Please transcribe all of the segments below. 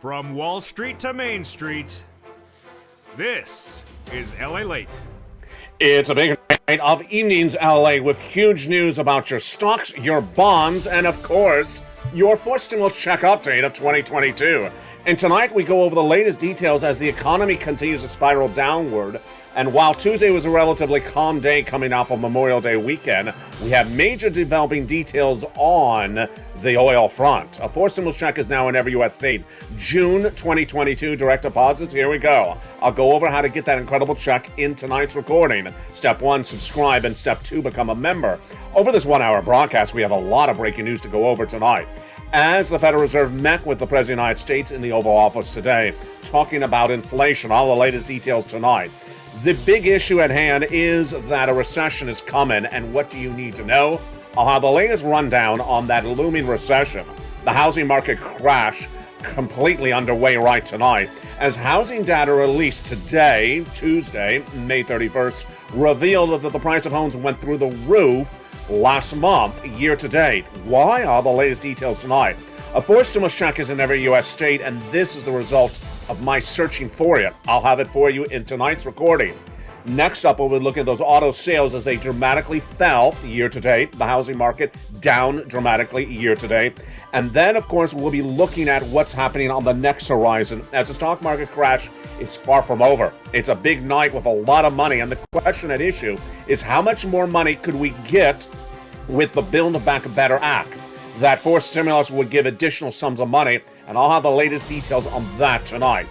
From Wall Street to Main Street, this is LALATE. It's a big night of evenings, LA, with huge news about your stocks, your bonds, and of course, your fourth stimulus check update of 2022. And tonight we go over the latest details as the economy continues to spiral downward. And while Tuesday was a relatively calm day coming off of Memorial Day weekend, we have major developing details on the oil front. A fourth stimulus check is now in every U.S. state. June 2022 direct deposits. Here we go. I'll go over how to get that incredible check in tonight's recording. Step 1, subscribe, and Step 2, become a member. Over this 1-hour broadcast, we have a lot of breaking news to go over tonight. As the Federal Reserve met with the President of the United States in the Oval Office today, talking about inflation, all the latest details tonight. The big issue at hand is that a recession is coming, and what do you need to know? I'll have the latest rundown on that looming recession. The housing market crash completely underway right tonight, as housing data released today, Tuesday, May 31st, revealed that the price of homes went through the roof last month, year to date. Why? All the latest details tonight. A fourth stimulus check is in every U.S. state, and this is the result of my searching for it. I'll have it for you in tonight's recording. Next up, we'll be looking at those auto sales as they dramatically fell year to date. The housing market down dramatically year to date. And then, of course, we'll be looking at what's happening on the next horizon as the stock market crash is far from over. It's a big night with a lot of money. And the question at issue is how much more money could we get with the Build Back Better Act? That fourth stimulus would give additional sums of money, and I'll have the latest details on that tonight.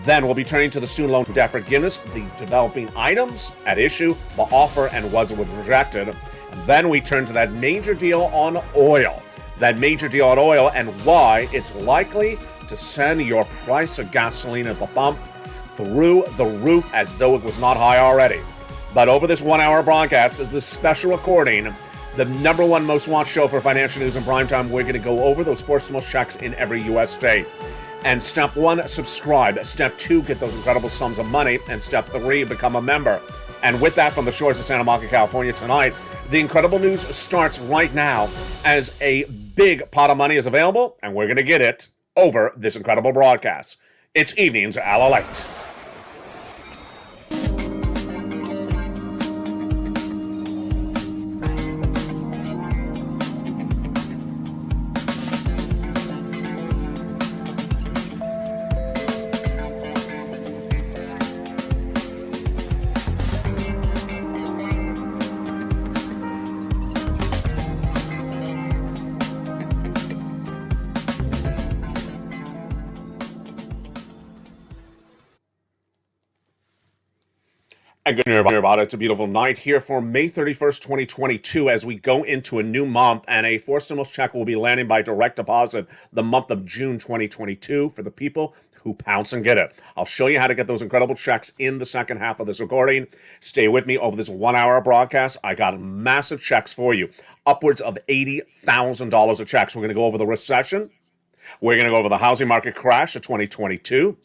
Then we'll be turning to the student loan debt forgiveness, the developing items at issue, the offer, and was it was rejected. And then we turn to that major deal on oil. That major deal on oil and why it's likely to send your price of gasoline at the pump through the roof as though it was not high already. But over this 1-hour broadcast is this special recording, the number one most watched show for financial news in primetime. We're going to go over those fourth stimulus checks in every U.S. state. And Step 1, subscribe. Step 2, get those incredible sums of money. And Step 3, become a member. And with that, from the shores of Santa Monica, California tonight, the incredible news starts right now as a big pot of money is available, and we're going to get it over this incredible broadcast. It's Evenings at LALATE. And good news about it. It's a beautiful night here for May 31st, 2022 as we go into a new month, and a fourth stimulus check will be landing by direct deposit the month of June 2022 for the people who pounce and get it. I'll show you how to get those incredible checks in the second half of this recording. Stay with me over this 1-hour broadcast. I got massive checks for you, upwards of $80,000 of checks. We're going to go over the recession. We're going to go over the housing market crash of 2022.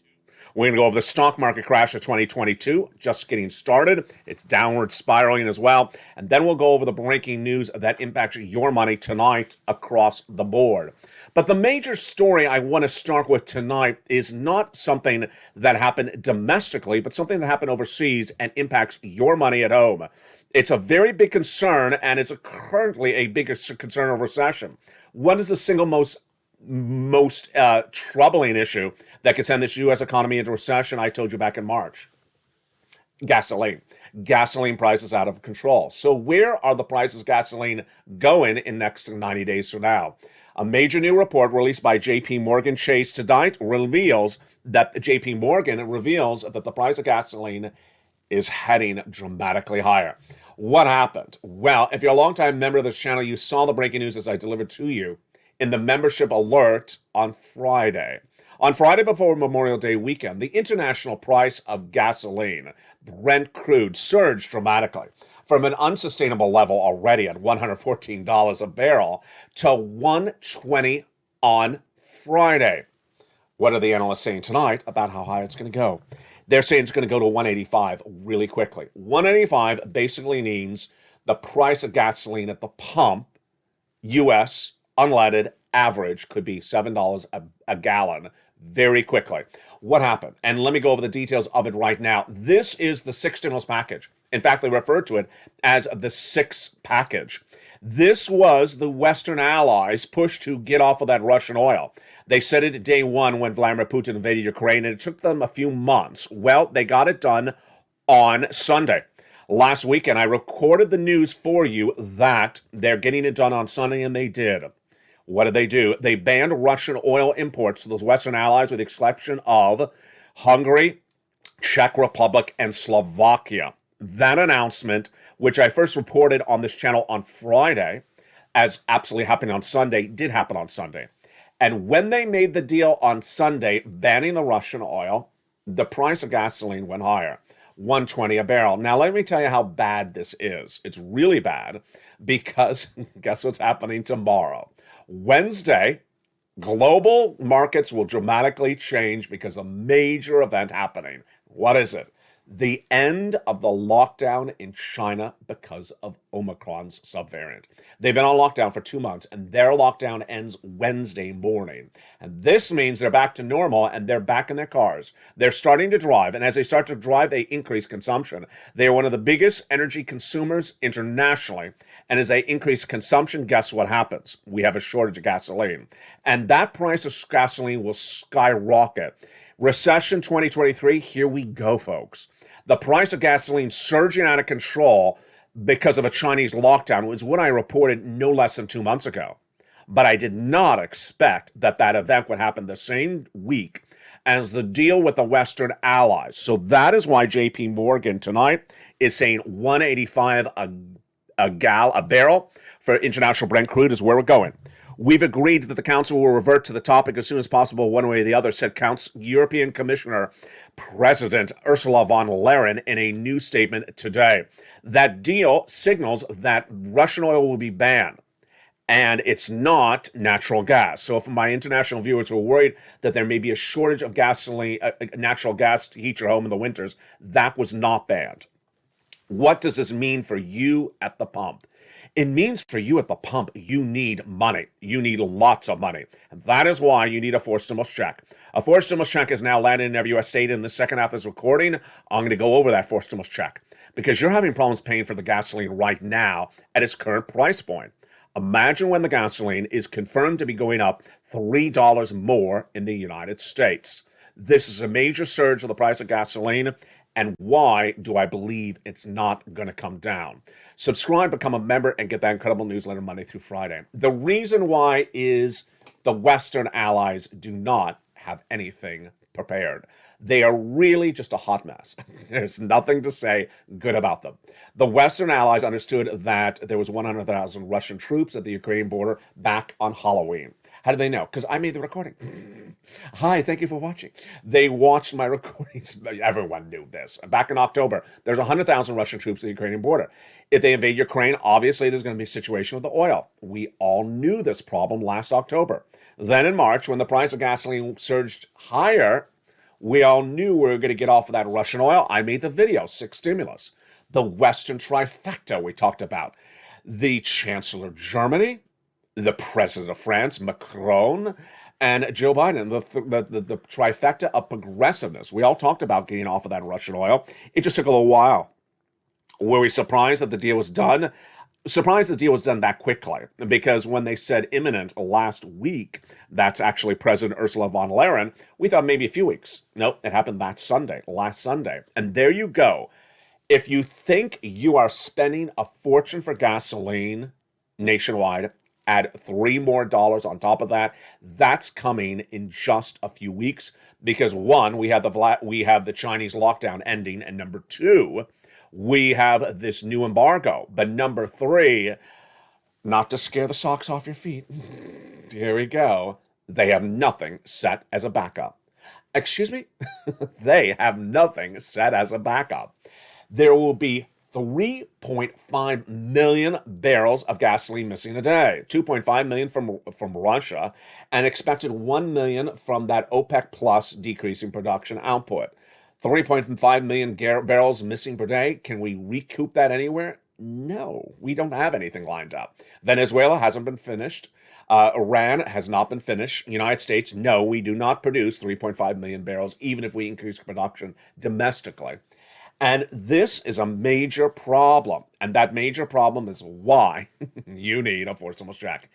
We're going to go over the stock market crash of 2022, just getting started. It's downward spiraling as well. And then we'll go over the breaking news that impacts your money tonight across the board. But the major story I want to start with tonight is not something that happened domestically, but something that happened overseas and impacts your money at home. It's a very big concern, and it's currently a bigger concern of recession. What is the single most troubling issue that could send this U.S. economy into recession? I told you back in March. Gasoline. Gasoline prices out of control. So where are the prices of gasoline going in next 90 days from now? A major new report released by J.P. Morgan Chase tonight reveals that the price of gasoline is heading dramatically higher. What happened? Well, if you're a longtime member of this channel, you saw the breaking news as I delivered to you in the membership alert on Friday. On Friday before Memorial Day weekend, the international price of gasoline, Brent crude, surged dramatically from an unsustainable level already at $114 a barrel to $120 on Friday. What are the analysts saying tonight about how high it's going to go? They're saying it's going to go to 185 really quickly. 185 basically means the price of gasoline at the pump, U.S. unleaded average, could be $7 a gallon very quickly. What happened? And let me go over the details of it right now. This is the sixth stimulus package. In fact, they refer to it as the sixth package. This was the Western allies' push to get off of that Russian oil. They said it day one when Vladimir Putin invaded Ukraine, and it took them a few months. Well, they got it done on Sunday. Last weekend, I recorded the news for you that they're getting it done on Sunday, and they did. What did they do? They banned Russian oil imports to those Western allies with the exception of Hungary, Czech Republic, and Slovakia. That announcement, which I first reported on this channel on Friday as absolutely happening on Sunday, did happen on Sunday. And when they made the deal on Sunday, banning the Russian oil, the price of gasoline went higher. $1.20 a barrel. Now, let me tell you how bad this is. It's really bad because guess what's happening tomorrow? Wednesday, global markets will dramatically change because of a major event happening. What is it? The end of the lockdown in China because of Omicron's subvariant. They've been on lockdown for 2 months, and their lockdown ends Wednesday morning. And this means they're back to normal, and they're back in their cars. They're starting to drive, and as they start to drive, they increase consumption. They are one of the biggest energy consumers internationally, and as they increase consumption, guess what happens? We have a shortage of gasoline. And that price of gasoline will skyrocket. Recession 2023, here we go, folks. The price of gasoline surging out of control because of a Chinese lockdown was what I reported no less than 2 months ago. But I did not expect that that event would happen the same week as the deal with the Western allies. So that is why JP Morgan tonight is saying 185 a barrel for international Brent crude is where we're going. We've agreed that the council will revert to the topic as soon as possible, one way or the other, said European Commissioner President Ursula von der Leyen in a news statement today. That deal signals that Russian oil will be banned, and it's not natural gas. So if my international viewers were worried that there may be a shortage of gasoline, natural gas to heat your home in the winters, that was not banned. What does this mean for you at the pump? It means for you at the pump, you need money. You need lots of money. And that is why you need a forced stimulus check. A forced stimulus check is now landed in every U.S. state. In the second half of this recording, I'm going to go over that forced stimulus check because you're having problems paying for the gasoline right now at its current price point. Imagine when the gasoline is confirmed to be going up $3 more in the United States. This is a major surge of the price of gasoline. And why do I believe it's not going to come down? Subscribe, become a member, and get that incredible newsletter Monday through Friday. The reason why is the Western allies do not have anything prepared. They are really just a hot mess. There's nothing to say good about them. The Western allies understood that there was 100,000 Russian troops at the Ukrainian border back on Halloween. How did they know? Because I made the recording. Hi, thank you for watching. They watched my recordings. Everyone knew this. Back in October, there's 100,000 Russian troops at the Ukrainian border. If they invade Ukraine, obviously there's going to be a situation with the oil. We all knew this problem last October. Then in March, when the price of gasoline surged higher, we all knew we were going to get off of that Russian oil. I made the video, 6 stimulus. The Western trifecta we talked about. The Chancellor of Germany, the President of France, Macron, and Joe Biden, the trifecta of progressiveness. We all talked about getting off of that Russian oil. It just took a little while. Were we surprised that the deal was done? Surprised the deal was done that quickly, because when they said imminent last week, that's actually President Ursula von der Leyen, we thought maybe a few weeks. Nope, it happened that Sunday, last Sunday. And there you go. If you think you are spending a fortune for gasoline nationwide, add $3 more on top of that. That's coming in just a few weeks because one, we have the Chinese lockdown ending, and number two, we have this new embargo. But number three, not to scare the socks off your feet, here we go. They have nothing set as a backup. Excuse me? They have nothing set as a backup. There will be 3.5 million barrels of gasoline missing a day, 2.5 million from Russia, and expected 1 million from that OPEC plus decreasing production output. 3.5 million barrels missing per day. Can we recoup that anywhere? No, we don't have anything lined up. Venezuela hasn't been finished. Iran has not been finished. United States, no, we do not produce 3.5 million barrels, even if we increase production domestically. And this is a major problem. And that major problem is why you need a forced stimulus check.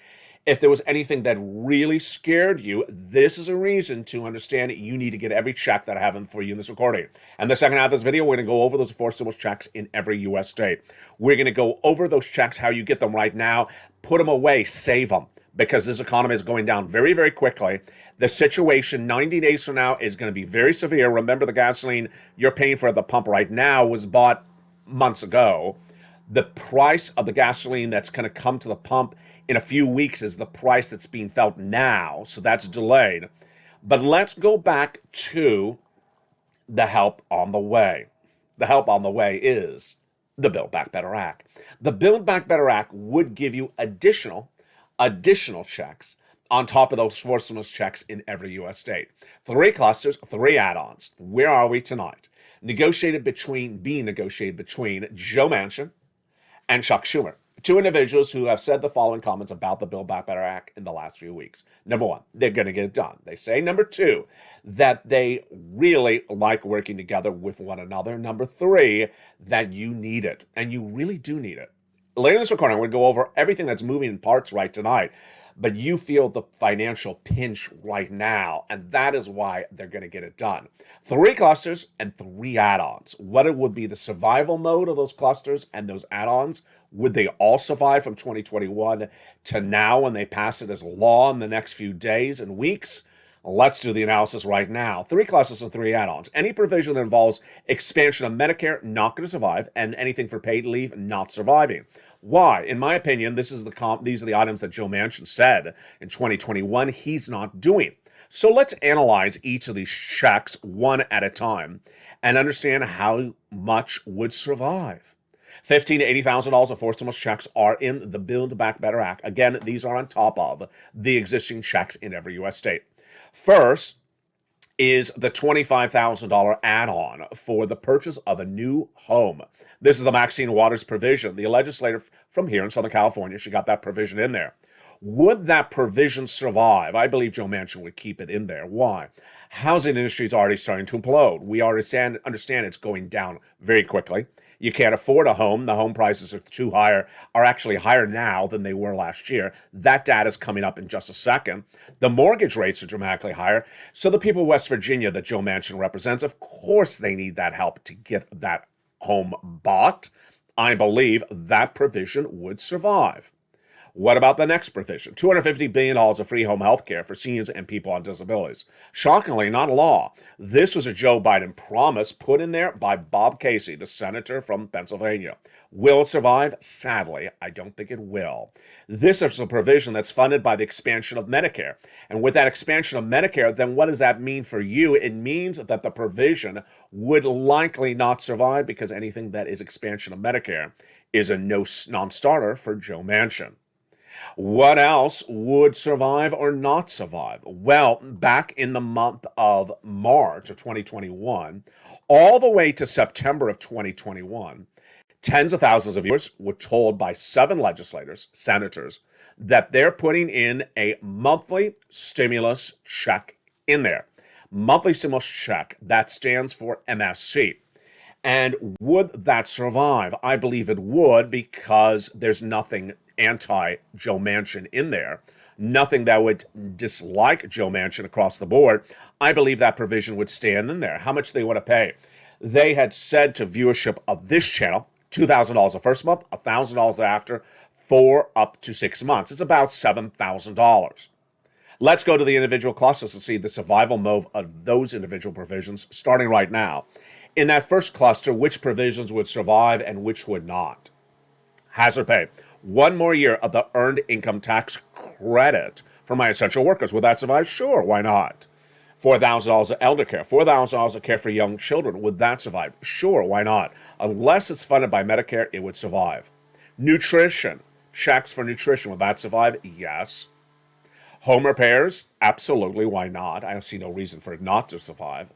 If there was anything that really scared you, this is a reason to understand that you need to get every check that I have for you in this recording. And the second half of this video, we're going to go over those forced stimulus checks in every U.S. state. We're going to go over those checks, how you get them right now, put them away, save them, because this economy is going down very, very quickly. The situation 90 days from now is going to be very severe. Remember, the gasoline you're paying for at the pump right now was bought months ago. The price of the gasoline that's going to come to the pump in a few weeks is the price that's being felt now, so that's delayed. But let's go back to the help on the way. The help on the way is the Build Back Better Act. The Build Back Better Act would give you additional checks on top of those forced stimulus checks in every U.S. state. 3 clusters, 3 add-ons. Where are we tonight? Being negotiated between Joe Manchin and Chuck Schumer, 2 individuals who have said the following comments about the Build Back Better Act in the last few weeks. Number 1, they're going to get it done. They say. Number 2, that they really like working together with one another. Number 3, that you need it, and you really do need it. Later in this recording, we're going to go over everything that's moving in parts right tonight, but you feel the financial pinch right now, and that is why they're going to get it done. 3 clusters and 3 add-ons. What it would be the survival mode of those clusters and those add-ons? Would they all survive from 2021 to now when they pass it as law in the next few days and weeks? Let's do the analysis right now. 3 clusters and 3 add-ons. Any provision that involves expansion of Medicare, not going to survive, and anything for paid leave, not surviving. Why? In my opinion, these are the items that Joe Manchin said in 2021 he's not doing. So let's analyze each of these checks one at a time and understand how much would survive. $15,000 to $80,000 of forced stimulus checks are in the Build Back Better Act. Again, these are on top of the existing checks in every U.S. state. First is the $25,000 add-on for the purchase of a new home. This is the Maxine Waters provision. The legislator from here in Southern California, she got that provision in there. Would that provision survive? I believe Joe Manchin would keep it in there. Why? Housing industry is already starting to implode. We already understand it's going down very quickly. You can't afford a home. The home prices are actually higher now than they were last year. That data is coming up in just a second. The mortgage rates are dramatically higher. So the people of West Virginia that Joe Manchin represents, of course they need that help to get that home bought. I believe that provision would survive. What about the next provision? $250 billion of free home health care for seniors and people on disabilities. Shockingly, not law. This was a Joe Biden promise put in there by Bob Casey, the senator from Pennsylvania. Will it survive? Sadly, I don't think it will. This is a provision that's funded by the expansion of Medicare. And with that expansion of Medicare, then what does that mean for you? It means that the provision would likely not survive because anything that is expansion of Medicare is a non-starter for Joe Manchin. What else would survive or not survive? Well, back in the month of March of 2021, all the way to September of 2021, tens of thousands of viewers were told by 7 senators, that they're putting in a monthly stimulus check in there. Monthly stimulus check, that stands for MSC. And would that survive? I believe it would, because there's nothing anti-Joe Manchin in there. Nothing that would dislike Joe Manchin across the board. I believe that provision would stand in there. How much they want to pay? They had said to viewership of this channel, $2,000 the first month, $1,000 after, for up to 6 months. It's about $7,000. Let's go to the individual clusters and see the survival mode of those individual provisions starting right now. In that first cluster, which provisions would survive and which would not? Hazard pay. 1 more year of the earned income tax credit for my essential workers. Would that survive? Sure, why not? $4,000 of elder care, $4,000 of care for young children. Would that survive? Sure, why not? Unless it's funded by Medicare, it would survive. Nutrition, checks for nutrition. Would that survive? Yes. Home repairs? Absolutely, why not? I don't see no reason for it not to survive.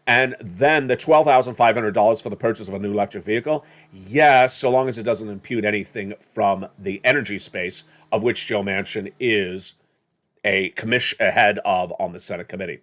And then the $12,500 for the purchase of a new electric vehicle, yes, so long as it doesn't impute anything from the energy space, of which Joe Manchin is a head of on the Senate committee.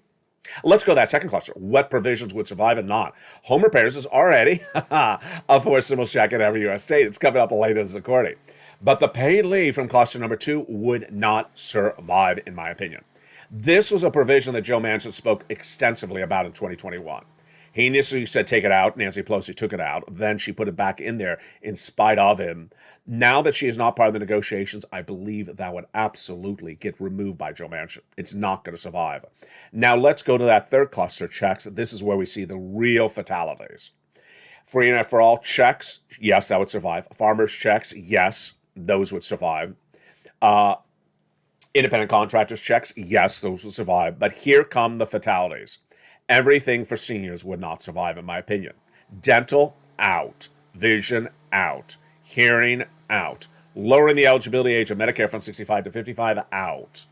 Let's go to that second cluster. What provisions would survive and not? Home repairs is already a forced stimulus check in every U.S. state. It's coming up later this recording. But the paid leave from cluster number 2 would not survive, in my opinion. This was a provision that Joe Manchin spoke extensively about in 2021. He initially said take it out. Nancy Pelosi took it out. Then she put it back in there in spite of him. Now that she is not part of the negotiations, I believe that would absolutely get removed by Joe Manchin. It's not going to survive. Now let's go to that third cluster, checks. This is where we see the real fatalities. Free and for all checks, yes, that would survive. Farmers checks, yes, those would survive. Independent contractors checks, yes, those will survive. But here come the fatalities. Everything for seniors would not survive, in my opinion. Dental, out. Vision, out. Hearing, out. Lowering the eligibility age of Medicare from 65 to 55, out.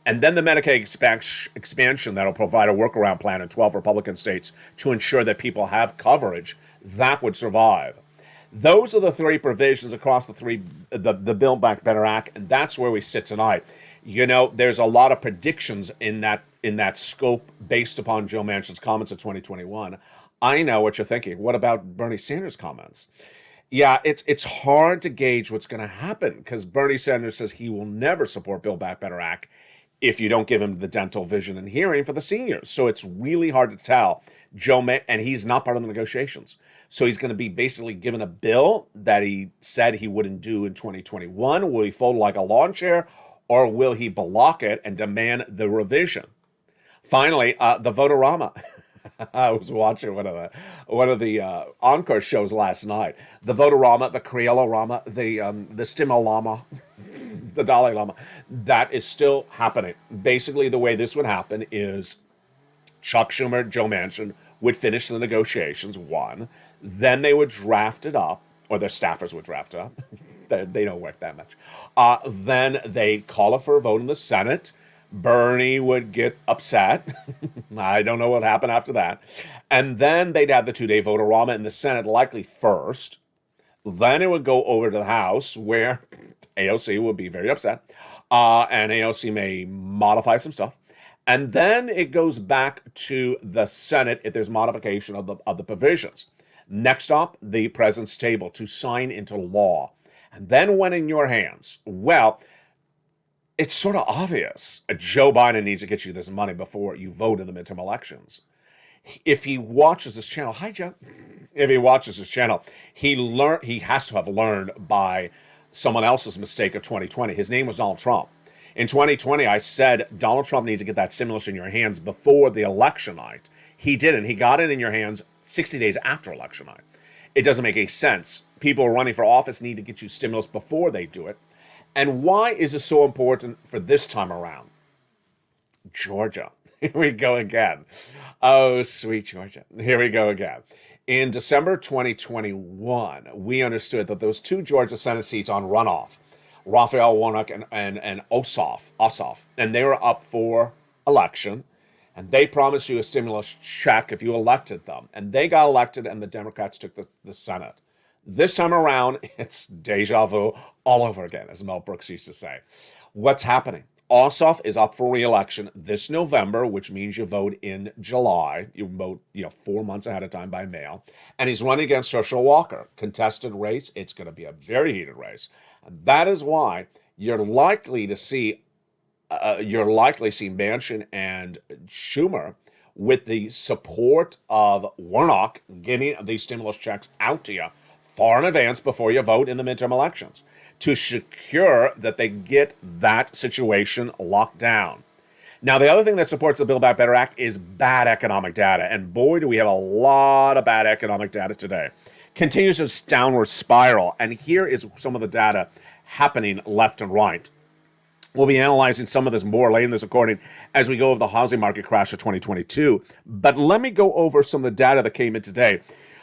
And then the Medicaid expansion that'll provide a workaround plan in 12 Republican states to ensure that people have coverage, that would survive. Those are the three provisions across the Build Back Better Act, and that's where we sit tonight. You know, there's a lot of predictions in that scope based upon Joe Manchin's comments in 2021. I know what you're thinking. What about Bernie Sanders' comments? Yeah, it's hard to gauge what's going to happen because Bernie Sanders says he will never support Build Back Better Act if you don't give him the dental, vision, and hearing for the seniors. So it's really hard to tell. And he's not part of the negotiations. So he's going to be basically given a bill that he said he wouldn't do in 2021. Will he fold like a lawn chair, or will he block it and demand the revision? Finally, the Votorama. I was watching one of the encore shows last night. The Votorama, the Crayola Rama, the Stimulama, the Dalai Lama. That is still happening. Basically, the way this would happen is Chuck Schumer, Joe Manchin would finish the negotiations, one. Then they would draft it up, or their staffers would draft it up. They don't work that much. Then they call it for a vote in the Senate. Bernie would get upset. I don't know what happened after that. And then they'd have the 2-day vote-a-rama in the Senate, likely first. Then it would go over to the House, where AOC would be very upset. And AOC may modify some stuff. And then it goes back to the Senate if there's modification of the provisions. Next up, the president's table to sign into law. And then when in your hands, well, it's sort of obvious. Joe Biden needs to get you this money before you vote in the midterm elections. If he watches this channel, hi Joe. If he watches this channel, he has to have learned by someone else's mistake of 2020. His name was Donald Trump. In 2020, I said Donald Trump needs to get that stimulus in your hands before the election night. He didn't. He got it in your hands 60 days after election night. It doesn't make any sense. People running for office need to get you stimulus before they do it. And why is it so important for this time around? Georgia. Here we go again. Oh, sweet Georgia. Here we go again. In December 2021, we understood that those 2 Georgia Senate seats on runoff, Raphael Warnock and Ossoff, and they were up for election, and they promised you a stimulus check if you elected them. And they got elected, and the Democrats took the Senate. This time around, it's deja vu all over again, as Mel Brooks used to say. What's happening? Ossoff is up for re-election this November, which means you vote in July. You vote, 4 months ahead of time by mail. And he's running against Herschel Walker. Contested race. It's going to be a very heated race. And that is why you're likely to see Manchin and Schumer with the support of Warnock getting these stimulus checks out to you far in advance before you vote in the midterm elections to secure that they get that situation locked down. Now, the other thing that supports the Build Back Better Act is bad economic data. And boy, do we have a lot of bad economic data today. Continues its downward spiral. And here is some of the data happening left and right. We'll be analyzing some of this more later in this recording as we go over the housing market crash of 2022. But let me go over some of the data that came in today.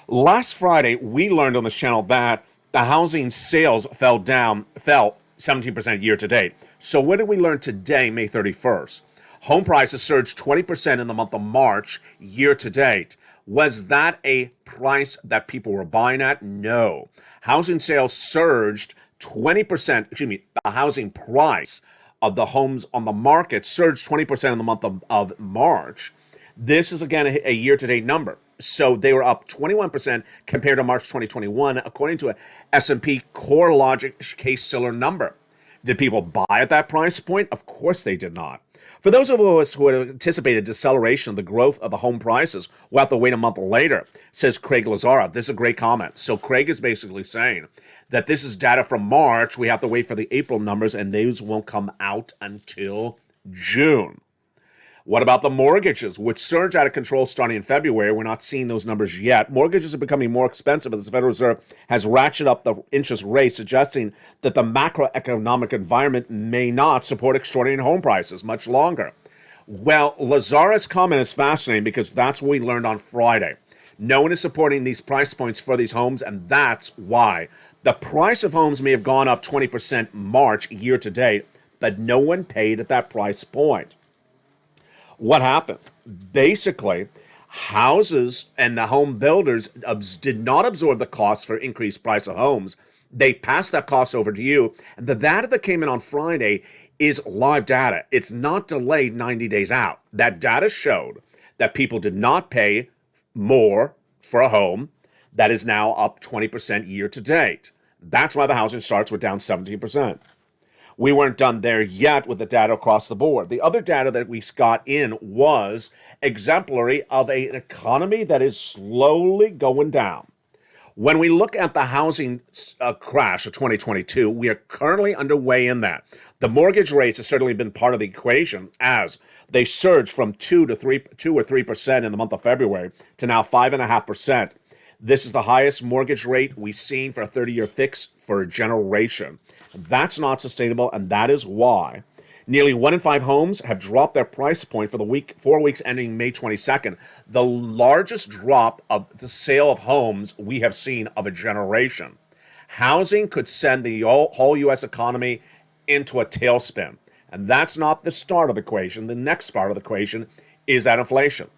Last Friday, we learned on this channel that the housing sales fell 17% year to date. So what did we learn today, May 31st? Home prices surged 20% in the month of March year to date. Was that a price that people were buying at? No. Housing sales surged 20%, the housing price of the homes on the market surged 20% in the month of March. This is, again, a year-to-date number. So they were up 21% compared to March 2021, according to a S&P CoreLogic Case-Shiller number. Did people buy at that price point? Of course they did not. For those of us who had anticipated deceleration of the growth of the home prices, we'll have to wait a month later, says Craig Lazara. This is a great comment. So Craig is basically saying that this is data from March. We have to wait for the April numbers, and those won't come out until June. What about the mortgages, which surged out of control starting in February? We're not seeing those numbers yet. Mortgages are becoming more expensive as the Federal Reserve has ratcheted up the interest rate, suggesting that the macroeconomic environment may not support extraordinary home prices much longer. Well, Lazara's comment is fascinating because that's what we learned on Friday. No one is supporting these price points for these homes, and that's why. The price of homes may have gone up 20% March year to date, but no one paid at that price point. What happened? Basically, houses and the home builders did not absorb the cost for increased price of homes. They passed that cost over to you. And the data that came in on Friday is live data. It's not delayed 90 days out. That data showed that people did not pay more for a home. That is now up 20% year to date. That's why the housing starts were down 17%. We weren't done there yet with the data across the board. The other data that we got in was exemplary of an economy that is slowly going down. When we look at the housing crash of 2022, we are currently underway in that. The mortgage rates have certainly been part of the equation as they surged from 2 or 3% in the month of February to now 5.5%. This is the highest mortgage rate we've seen for a 30-year fix for a generation. That's not sustainable, and that is why nearly 1 in 5 homes have dropped their price point for the 4 weeks ending May 22nd, the largest drop of the sale of homes we have seen of a generation. Housing could send the whole U.S. economy into a tailspin, and that's not the start of the equation. The next part of the equation is that inflation.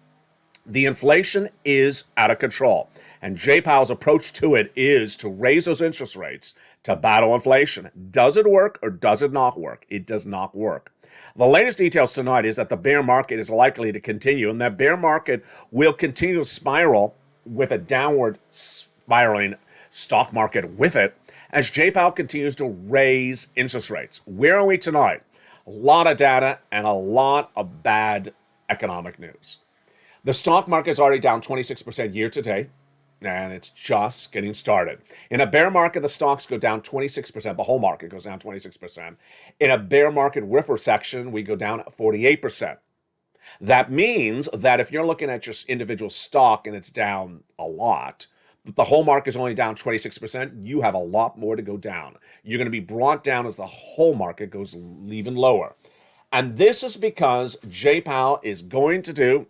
The inflation is out of control. And Jay Powell's approach to it is to raise those interest rates to battle inflation. Does it work or does it not work? It does not work. The latest details tonight is that the bear market is likely to continue, and that bear market will continue to spiral with a downward spiraling stock market with it as Jay Powell continues to raise interest rates. Where are we tonight? A lot of data and a lot of bad economic news. The stock market is already down 26% year to date. And it's just getting started. In a bear market, the stocks go down 26%. The whole market goes down 26%. In a bear market with recession, we go down 48%. That means that if you're looking at just individual stock and it's down a lot, but the whole market is only down 26%, you have a lot more to go down. You're going to be brought down as the whole market goes even lower. And this is because Jay Powell is going to do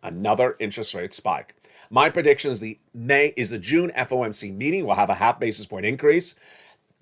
another interest rate spike. My prediction is the June FOMC meeting will have a half basis point increase,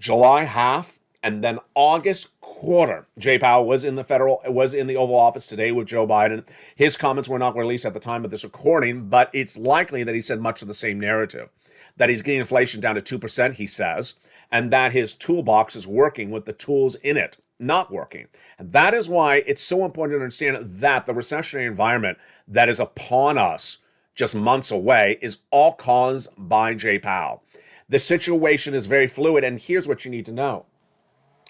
July half, and then August quarter. Jay Powell was in the Oval Office today with Joe Biden. His comments were not released at the time of this recording, but it's likely that he said much of the same narrative. That he's getting inflation down to 2%, he says, and that his toolbox is working with the tools in it not working. And that is why it's so important to understand that the recessionary environment that is upon us just months away is all caused by Jay Powell. The situation is very fluid, and here's what you need to know.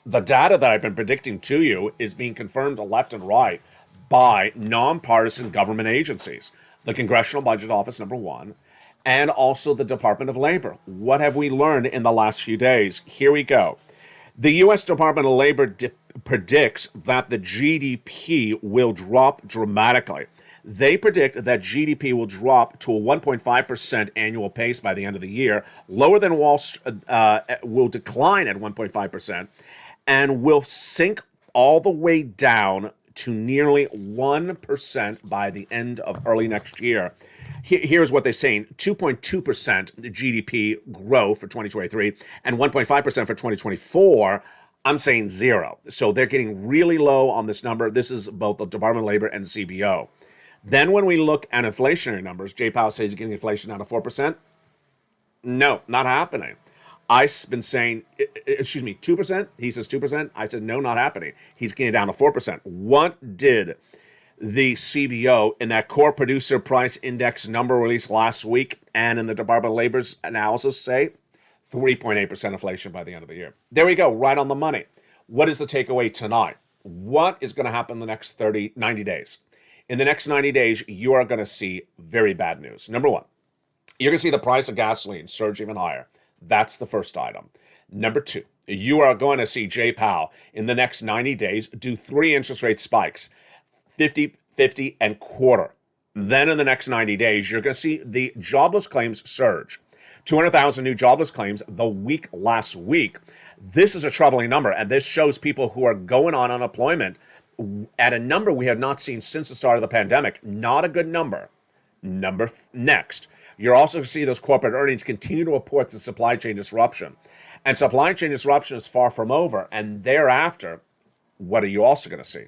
The data that I've been predicting to you is being confirmed left and right by nonpartisan government agencies. The Congressional Budget Office, number one, and also the Department of Labor. What have we learned in the last few days? Here we go. The U.S. Department of Labor predicts that the GDP will drop dramatically. They predict that GDP will drop to a 1.5% annual pace by the end of the year, lower than will decline at 1.5%, and will sink all the way down to nearly 1% by the end of early next year. Here's what they're saying. 2.2% GDP growth for 2023 and 1.5% for 2024. I'm saying zero. So they're getting really low on this number. This is both the Department of Labor and CBO. Then when we look at inflationary numbers, Jay Powell says he's getting inflation down to 4%. No, not happening. I've been saying, 2%. He says 2%. I said, no, not happening. He's getting it down to 4%. What did the CBO in that core producer price index number released last week and in the Department of Labor's analysis say? 3.8% inflation by the end of the year. There we go, right on the money. What is the takeaway tonight? What is going to happen in the next 90 days? In the next 90 days, you are going to see very bad news. Number one, you're going to see the price of gasoline surge even higher. That's the first item. Number two, you are going to see Jay Powell in the next 90 days do 3 interest rate spikes, 50, 50, and quarter. Then in the next 90 days, you're going to see the jobless claims surge. 200,000 new jobless claims the week last week. This is a troubling number, and this shows people who are going on unemployment at a number we have not seen since the start of the pandemic. Not a good number. Next, you're also going to see those corporate earnings continue to report the supply chain disruption. And supply chain disruption is far from over. And thereafter, what are you also going to see?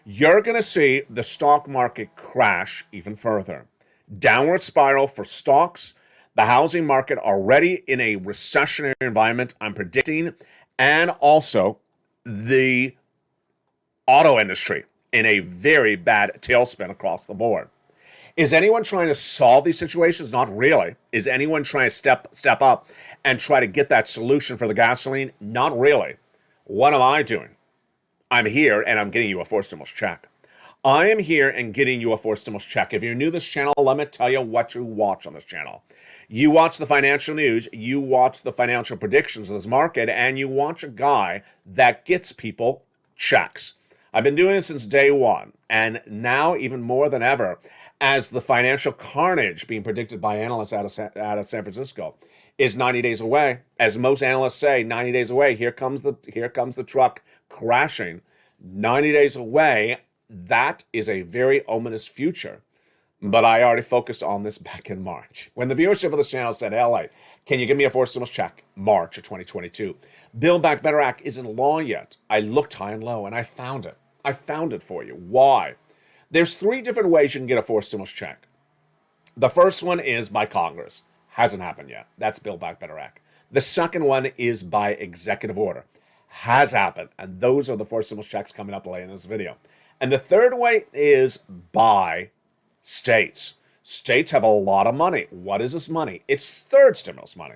You're going to see the stock market crash even further. Downward spiral for stocks, the housing market already in a recessionary environment, I'm predicting, and also the auto industry in a very bad tailspin across the board. Is anyone trying to solve these situations? Not really. Is anyone trying to step up and try to get that solution for the gasoline? Not really. What am I doing? I'm here and I'm getting you a forced stimulus check. I am here and getting you a forced stimulus check. If you're new to this channel, let me tell you what you watch on this channel. You watch the financial news, you watch the financial predictions of this market, and you watch a guy that gets people checks. I've been doing this since day one, and now even more than ever, as the financial carnage being predicted by analysts out of San Francisco is 90 days away. As most analysts say, 90 days away. Here comes the truck crashing. 90 days away. That is a very ominous future. But I already focused on this back in March. When the viewership of this channel said, LA, can you give me a forced stimulus check? March of 2022. Build Back Better Act isn't law yet. I looked high and low and I found it. I found it for you. Why? There's 3 different ways you can get a forced stimulus check. The first one is by Congress. Hasn't happened yet. That's Build Back Better Act. The second one is by executive order. Has happened. And those are the forced stimulus checks coming up later in this video. And the third way is by states. States have a lot of money. What is this money? It's third stimulus money.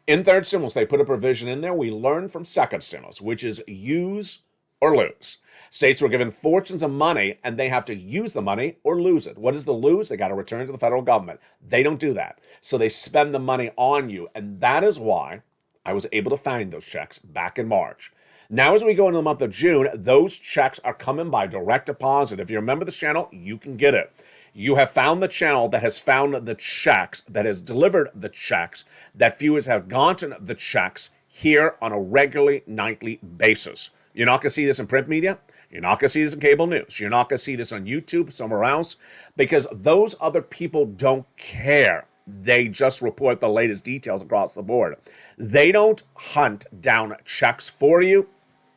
In third stimulus, they put a provision in there we learned from second stimulus, which is use or lose. States were given fortunes of money, and they have to use the money or lose it. What is the lose? They got to return to the federal government. They don't do that. So they spend the money on you, and that is why I was able to find those checks back in March. Now, as we go into the month of June, those checks are coming by direct deposit. If you remember this channel, you can get it. You have found the channel that has found the checks, that has delivered the checks, that viewers have gotten the checks here on a regularly nightly basis. You're not going to see this in print media. You're not going to see this in cable news. You're not going to see this on YouTube, somewhere else, because those other people don't care. They just report the latest details across the board. They don't hunt down checks for you.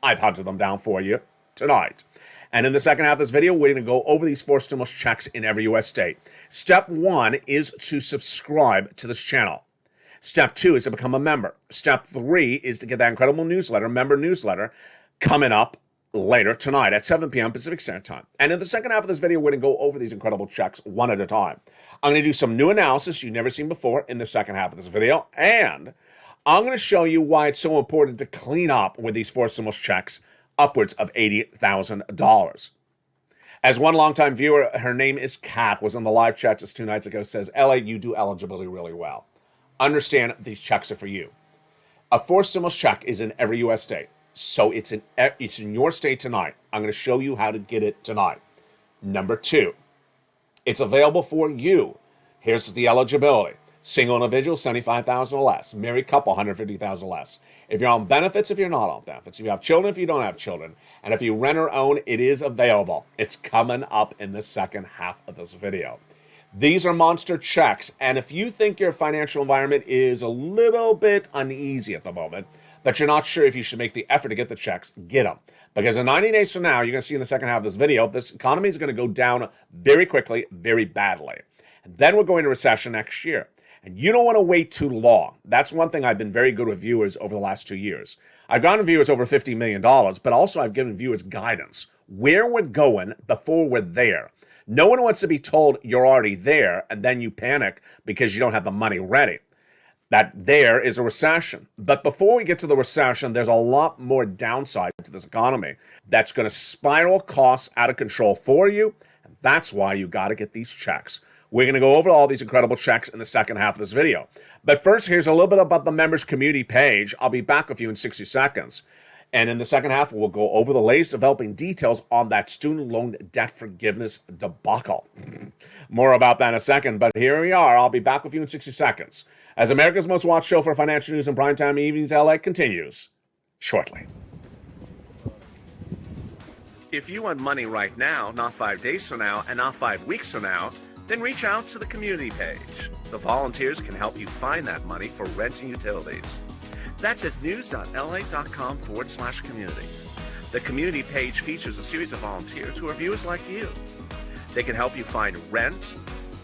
I've hunted them down for you tonight. And in the second half of this video, we're going to go over these 4 stimulus checks in every U.S. state. Step 1 is to subscribe to this channel. Step 2 is to become a member. Step 3 is to get that incredible newsletter, member newsletter, coming up later tonight at 7 p.m. Pacific Standard Time. And in the second half of this video, we're going to go over these incredible checks one at a time. I'm going to do some new analysis you've never seen before in the second half of this video. And I'm going to show you why it's so important to clean up with these 4 stimulus checks upwards of $80,000. As one longtime viewer, her name is Kat, was in the live chat just 2 nights ago, says, LA, you do eligibility really well. Understand these checks are for you. A forced stimulus check is in every U.S. state. So it's in your state tonight. I'm going to show you how to get it tonight. Number 2, it's available for you. Here's the eligibility. Single individual, $75,000 or less. Married couple, $150,000 or less. If you're on benefits, if you're not on benefits. If you have children, if you don't have children. And if you rent or own, it is available. It's coming up in the second half of this video. These are monster checks. And if you think your financial environment is a little bit uneasy at the moment, but you're not sure if you should make the effort to get the checks, get them. Because in 90 days from now, you're going to see in the second half of this video, this economy is going to go down very quickly, very badly. And then we're going to recession next year. And you don't want to wait too long. That's one thing I've been very good with viewers over the last 2 years. I've gotten viewers over $50 million, but also I've given viewers guidance. Where we're going before we're there. No one wants to be told you're already there and then you panic because you don't have the money ready. That there is a recession. But before we get to the recession, there's a lot more downside to this economy that's going to spiral costs out of control for you. And that's why you got to get these checks. We're going to go over all these incredible checks in the second half of this video. But first, here's a little bit about the members community page. I'll be back with you in 60 seconds. And in the second half, we'll go over the latest developing details on that student loan debt forgiveness debacle. More about that in a second, but here we are. I'll be back with you in 60 seconds as America's most watched show for financial news and primetime evenings LA continues shortly. If you want money right now, not 5 days from now, and not 5 weeks from now, then reach out to the community page. The volunteers can help you find that money for rent and utilities. That's at news.la.com/community. The community page features a series of volunteers who are viewers like you. They can help you find rent,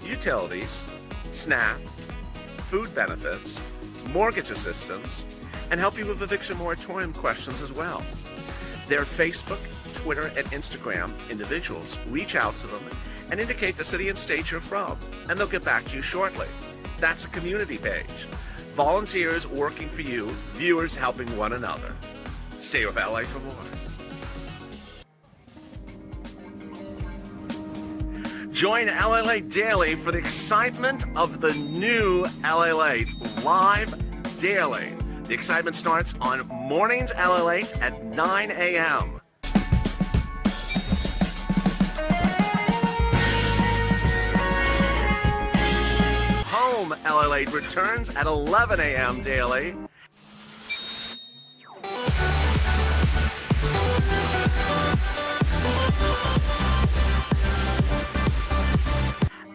utilities, SNAP, food benefits, mortgage assistance, and help you with eviction moratorium questions as well. Their Facebook, Twitter, and Instagram individuals reach out to them and indicate the city and state you're from, and they'll get back to you shortly. That's a community page. Volunteers working for you, viewers helping one another. Stay with LA for more. Join LALATE Daily for the excitement of the new LALATE live daily. The excitement starts on mornings LALATE at 9 a.m. Home LALATE returns at 11 a.m. daily.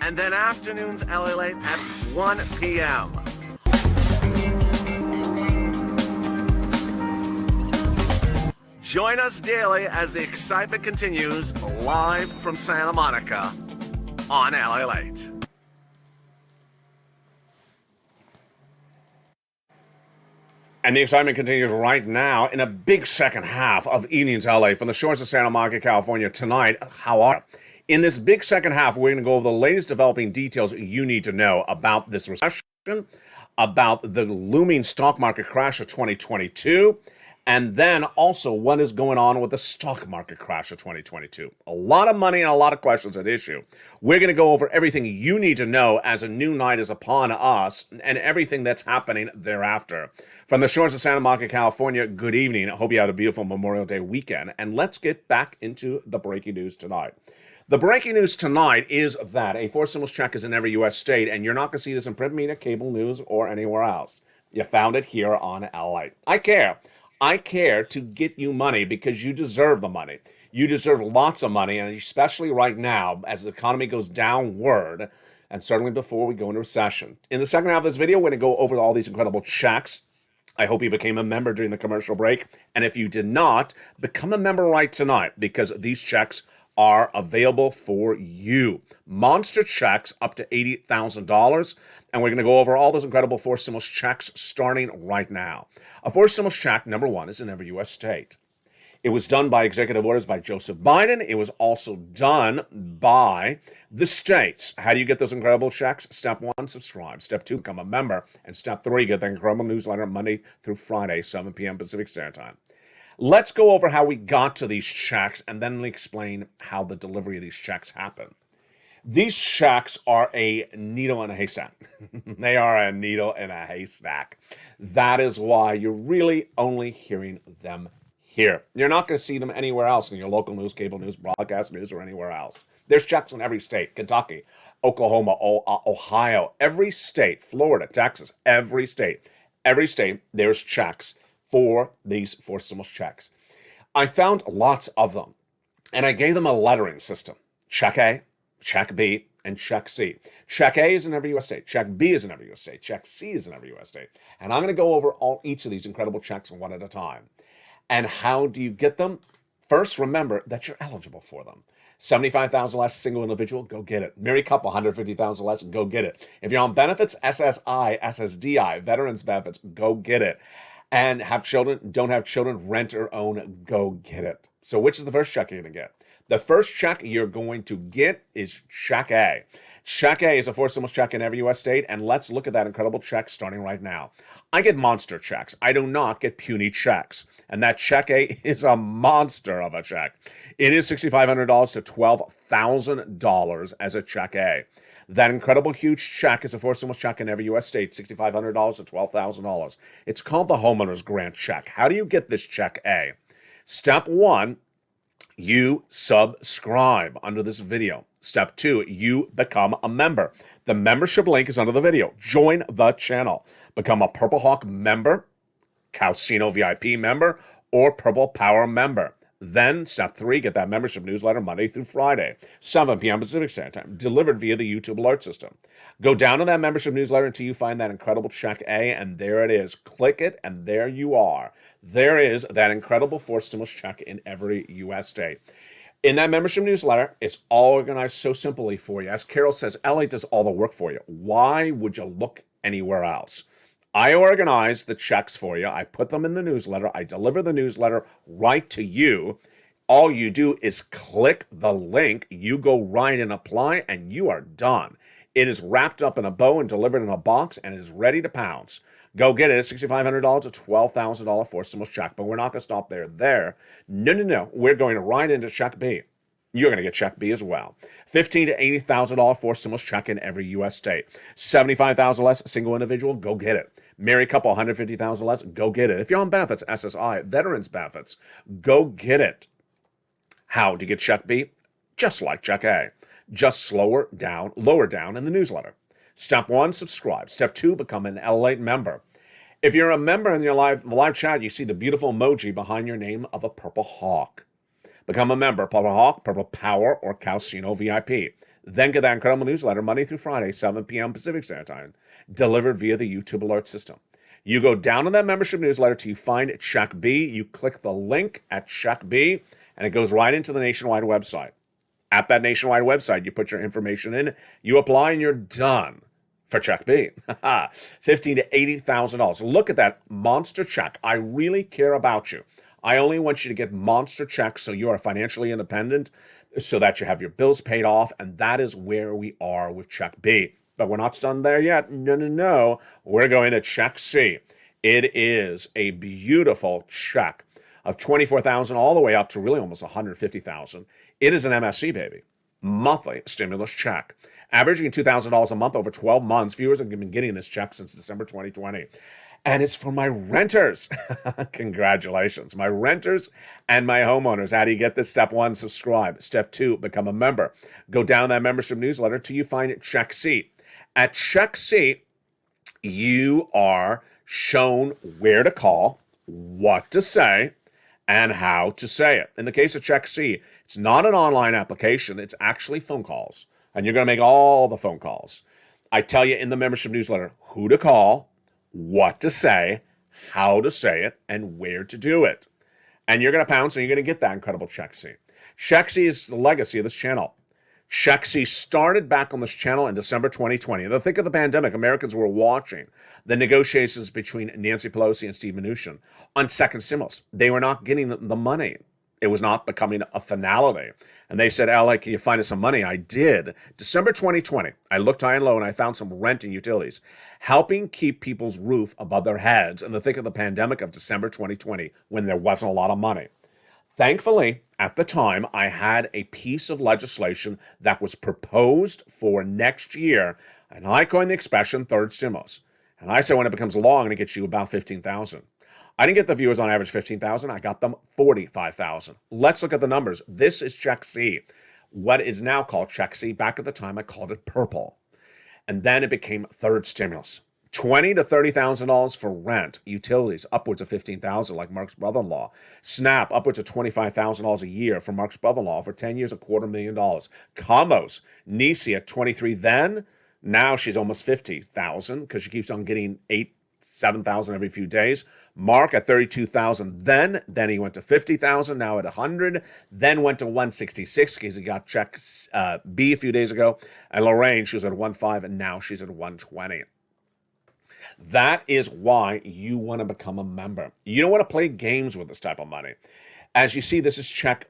And then afternoons LALATE at 1 p.m. Join us daily as the excitement continues live from Santa Monica on LALATE. And the excitement continues right now in a big second half of Evenings LA from the shores of Santa Monica, California tonight. How are you? In this big second half, we're going to go over the latest developing details you need to know about this recession, about the looming stock market crash of 2022, and then also what is going on with the stock market crash of 2022. A lot of money and a lot of questions at issue. We're going to go over everything you need to know as a new night is upon us and everything that's happening thereafter. From the shores of Santa Monica, California, good evening. I hope you had a beautiful Memorial Day weekend. And let's get back into the breaking news tonight. The breaking news tonight is that a forced stimulus check is in every U.S. state, and you're not going to see this in print media, cable news, or anywhere else. You found it here on LA. I care. I care to get you money because you deserve the money. You deserve lots of money, and especially right now as the economy goes downward, and certainly before we go into recession. In the second half of this video, we're going to go over all these incredible checks. I hope you became a member during the commercial break, and if you did not, become a member right tonight because these checks are available for you. Monster checks up to $80,000. And we're going to go over all those incredible forced stimulus checks starting right now. A forced stimulus check, number one, is in every U.S. state. It was done by executive orders by Joseph Biden. It was also done by the states. How do you get those incredible checks? Step one, subscribe. Step two, become a member. And step three, get the incredible newsletter Monday through Friday, 7 p.m. Pacific Standard Time. Let's go over how we got to these checks and then explain how the delivery of these checks happen. These checks are a needle in a haystack. They are a needle in a haystack. That is why you're really only hearing them here. You're not going to see them anywhere else in your local news, cable news, broadcast news, or anywhere else. There's checks in every state. Kentucky, Oklahoma, Ohio, every state, Florida, Texas, every state, there's checks for these forced stimulus checks. I found lots of them, and I gave them a lettering system. Check A, check B, and check C. Check A is in every U.S. state. Check B is in every U.S. state. Check C is in every U.S. state. And I'm going to go over each of these incredible checks one at a time. And how do you get them? First, remember that you're eligible for them. 75,000 less, single individual, go get it. Married couple, 150,000 less, go get it. If you're on benefits, SSI, SSDI, veterans benefits, go get it. And have children, don't have children, rent or own, go get it. So which is the first check you're going to get? The first check you're going to get is Check A. Check A is a 4 stimulus check in every U.S. state, and let's look at that incredible check starting right now. I get monster checks. I do not get puny checks, and that Check A is a monster of a check. It is $6,500 to $12,000 as a Check A. That incredible huge check is a 4 stimulus check in every U.S. state, $6,500 to $12,000. It's called the Homeowner's Grant Check. How do you get this Check A? Step 1, you subscribe under this video. Step 2, you become a member. The membership link is under the video. Join the channel. Become a Purple Hawk member, Casino VIP member, or Purple Power member. Then, step 3, get that membership newsletter Monday through Friday, 7 p.m. Pacific Standard Time, delivered via the YouTube alert system. Go down to that membership newsletter until you find that incredible Check A, and there it is. Click it, and there you are. There is that incredible 4 stimulus check in every U.S. state. In that membership newsletter, it's all organized so simply for you. As Carol says, LA does all the work for you. Why would you look anywhere else? I organize the checks for you. I put them in the newsletter. I deliver the newsletter right to you. All you do is click the link. You go right and apply, and you are done. It is wrapped up in a bow and delivered in a box, and it is ready to pounce. Go get it. It's $6,500 to $12,000 4 stimulus check, but we're not going to stop there. No. We're going right into Check B. You're going to get Check B as well. $15,000 to $80,000 4 stimulus check in every U.S. state. 75,000 less, single individual, go get it. Married couple, 150,000 less, go get it. If you're on benefits, SSI, veterans benefits, go get it. How to get Check B? Just like Check A. Just lower down in the newsletter. Step 1, subscribe. Step 2, become an LALATE member. If you're a member in your live chat, you see the beautiful emoji behind your name of a Purple Hawk. Become a member, Purple Hawk, Purple Power, or Casino VIP. Then get that incredible newsletter Monday through Friday, 7 p.m. Pacific Standard Time, delivered via the YouTube alert system. You go down in that membership newsletter till you find Check B. You click the link at Check B, and it goes right into the nationwide website. At that nationwide website, you put your information in, you apply, and you're done for Check B. $15,000 to $80,000. Look at that monster check. I really care about you. I only want you to get monster checks so you are financially independent, so that you have your bills paid off, and that is where we are with Check B. But we're not done there yet. No. We're going to Check C. It is a beautiful check of $24,000 all the way up to really almost $150,000. It is an MSC, baby. Monthly stimulus check. Averaging $2,000 a month over 12 months. Viewers have been getting this check since December 2020. And it's for my renters. Congratulations. My renters and my homeowners. How do you get this? Step 1, subscribe. Step 2, become a member. Go down that membership newsletter till you find Check C. At Check C, you are shown where to call, what to say, and how to say it. In the case of Check C, it's not an online application. It's actually phone calls. And you're going to make all the phone calls. I tell you in the membership newsletter who to call, what to say, how to say it, and where to do it. And you're going to pounce and you're going to get that incredible Check C. Check C is the legacy of this channel. Check C started back on this channel in December 2020. In the thick of the pandemic, Americans were watching the negotiations between Nancy Pelosi and Steve Mnuchin on second stimulus. They were not getting the money. It was not becoming a finality. And they said, "LA, can you find us some money?" I did. December 2020, I looked high and low and I found some rent and utilities, helping keep people's roof above their heads in the thick of the pandemic of December 2020 when there wasn't a lot of money. Thankfully, at the time, I had a piece of legislation that was proposed for next year, and I coined the expression third stimulus. And I said when it becomes law, I'm going to get you about 15,000. I didn't get the viewers on average 15,000. I got them 45,000. Let's look at the numbers. This is Check C. What is now called Check C. Back at the time, I called it purple. And then it became third stimulus. $20,000 to $30,000 for rent, utilities upwards of $15,000, like Mark's brother-in-law. SNAP upwards of $25,000 a year for Mark's brother-in-law for 10 years, $250,000. Combos, Nisi at 23 then, now she's almost 50,000 because she keeps on getting 7,000 every few days. Mark at 32,000 then he went to 50,000, now at 100, then went to 166 because he got check B a few days ago. And Lorraine, she was at 1.5 and now she's at 120. That is why you want to become a member. You don't want to play games with this type of money. As you see, this is check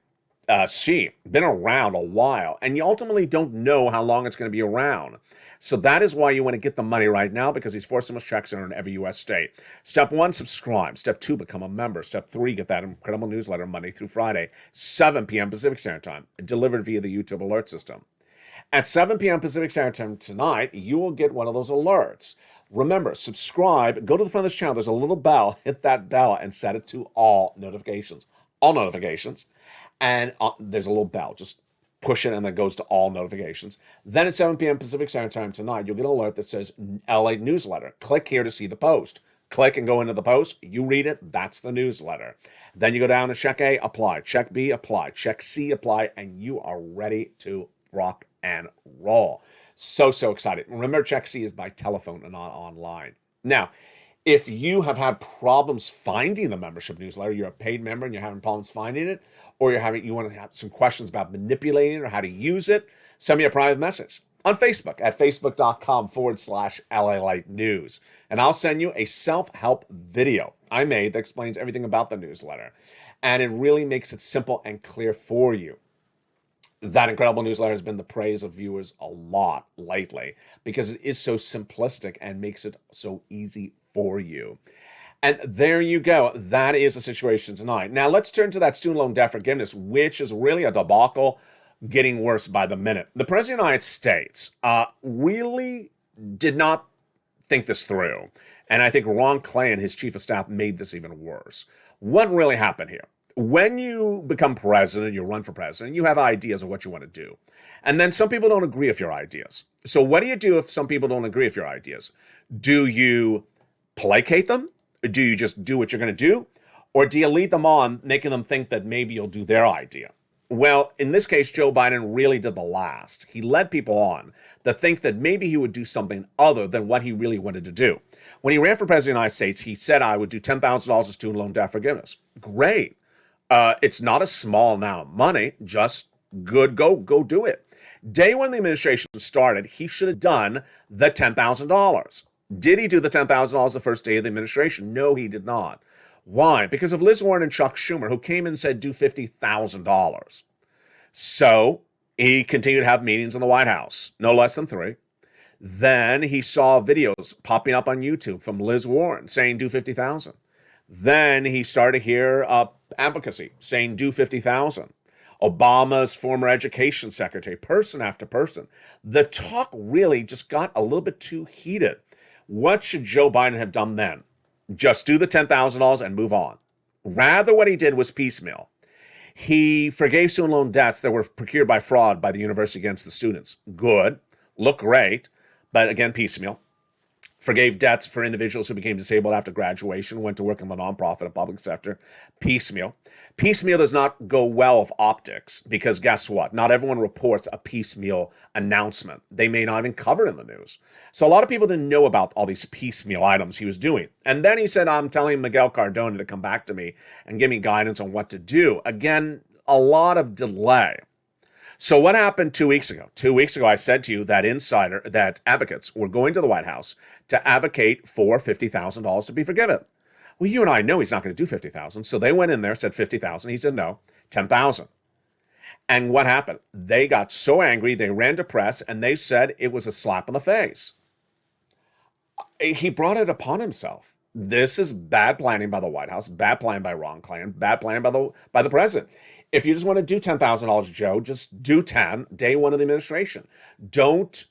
C, been around a while, and you ultimately don't know how long it's going to be around. So that is why you want to get the money right now, because these four stimulus checks are in every U.S. state. Step 1, subscribe. Step 2, become a member. Step 3, get that incredible newsletter Monday through Friday, 7 p.m. Pacific Standard Time, delivered via the YouTube alert system. At 7 p.m. Pacific Standard Time tonight, you will get one of those alerts. Remember, subscribe, go to the front of this channel. There's a little bell. Hit that bell and set it to all notifications. All notifications. And there's a little bell. Just push it and then it goes to all notifications. Then at 7 p.m. Pacific Standard Time tonight, you'll get an alert that says LA Newsletter. Click here to see the post. Click and go into the post. You read it. That's the newsletter. Then you go down to check A, apply. Check B, apply. Check C, apply. And you are ready to rock and roll. So excited. Remember, check C is by telephone and not online. Now, if you have had problems finding the membership newsletter, you're a paid member and you're having problems finding it, or you want to have some questions about manipulating it or how to use it, send me a private message on Facebook at facebook.com/LALATE news. And I'll send you a self-help video I made that explains everything about the newsletter. And it really makes it simple and clear for you. That incredible newsletter has been the praise of viewers a lot lately because it is so simplistic and makes it so easy for you. And there you go. That is the situation tonight. Now let's turn to that student loan debt forgiveness, which is really a debacle getting worse by the minute. The President of the United States really did not think this through. And I think Ron Clay and his chief of staff made this even worse. What really happened here? When you become president, you run for president, you have ideas of what you want to do. And then some people don't agree with your ideas. So what do you do if some people don't agree with your ideas? Do you placate them? Do you just do what you're going to do? Or do you lead them on, making them think that maybe you'll do their idea? Well, in this case, Joe Biden really did the last. He led people on to think that maybe he would do something other than what he really wanted to do. When he ran for president of the United States, he said, I would do $10,000 of student loan debt forgiveness. Great. It's not a small amount of money, just good, go do it. Day one the administration started, he should have done the $10,000. Did he do the $10,000 the first day of the administration? No, he did not. Why? Because of Liz Warren and Chuck Schumer, who came in and said do $50,000. So he continued to have meetings in the White House, no less than 3. Then he saw videos popping up on YouTube from Liz Warren saying do $50,000. Then he started to hear advocacy saying do $50,000. Obama's former education secretary, person after person. The talk really just got a little bit too heated. What should Joe Biden have done then? Just do the $10,000 and move on. Rather, what he did was piecemeal. He forgave student loan debts that were procured by fraud by the university against the students. Good. Look great. But again, piecemeal. Forgave debts for individuals who became disabled after graduation, went to work in the nonprofit and public sector. Piecemeal. Piecemeal does not go well with optics because guess what? Not everyone reports a piecemeal announcement. They may not even cover it in the news. So a lot of people didn't know about all these piecemeal items he was doing. And then he said, I'm telling Miguel Cardona to come back to me and give me guidance on what to do. Again, a lot of delay. So what happened 2 weeks ago? 2 weeks ago, I said to you that advocates were going to the White House to advocate for $50,000 to be forgiven. Well, you and I know he's not going to do $50,000. So they went in there, said $50,000. He said, no, $10,000. And what happened? They got so angry, they ran to press, and they said it was a slap in the face. He brought it upon himself. This is bad planning by the White House, bad planning by Ron Klain, bad planning by the president. If you just want to do $10,000, Joe, just do 10 day one of the administration. Don't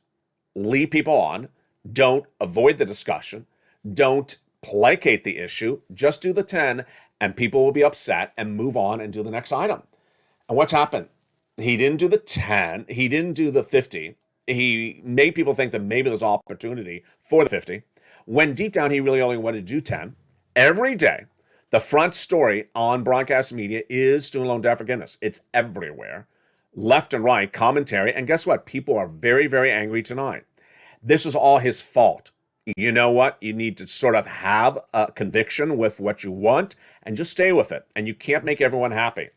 lead people on. Don't avoid the discussion. Don't placate the issue. Just do the 10 and people will be upset and move on and do the next item. And what's happened? He didn't do the 10. He didn't do the 50. He made people think that maybe there's opportunity for the 50. when deep down he really only wanted to do 10. Every day, the front story on broadcast media is student loan debt forgiveness. It's everywhere, left and right, commentary. And guess what? People are very, very angry tonight. This is all his fault. You know what? You need to sort of have a conviction with what you want and just stay with it. And you can't make everyone happy.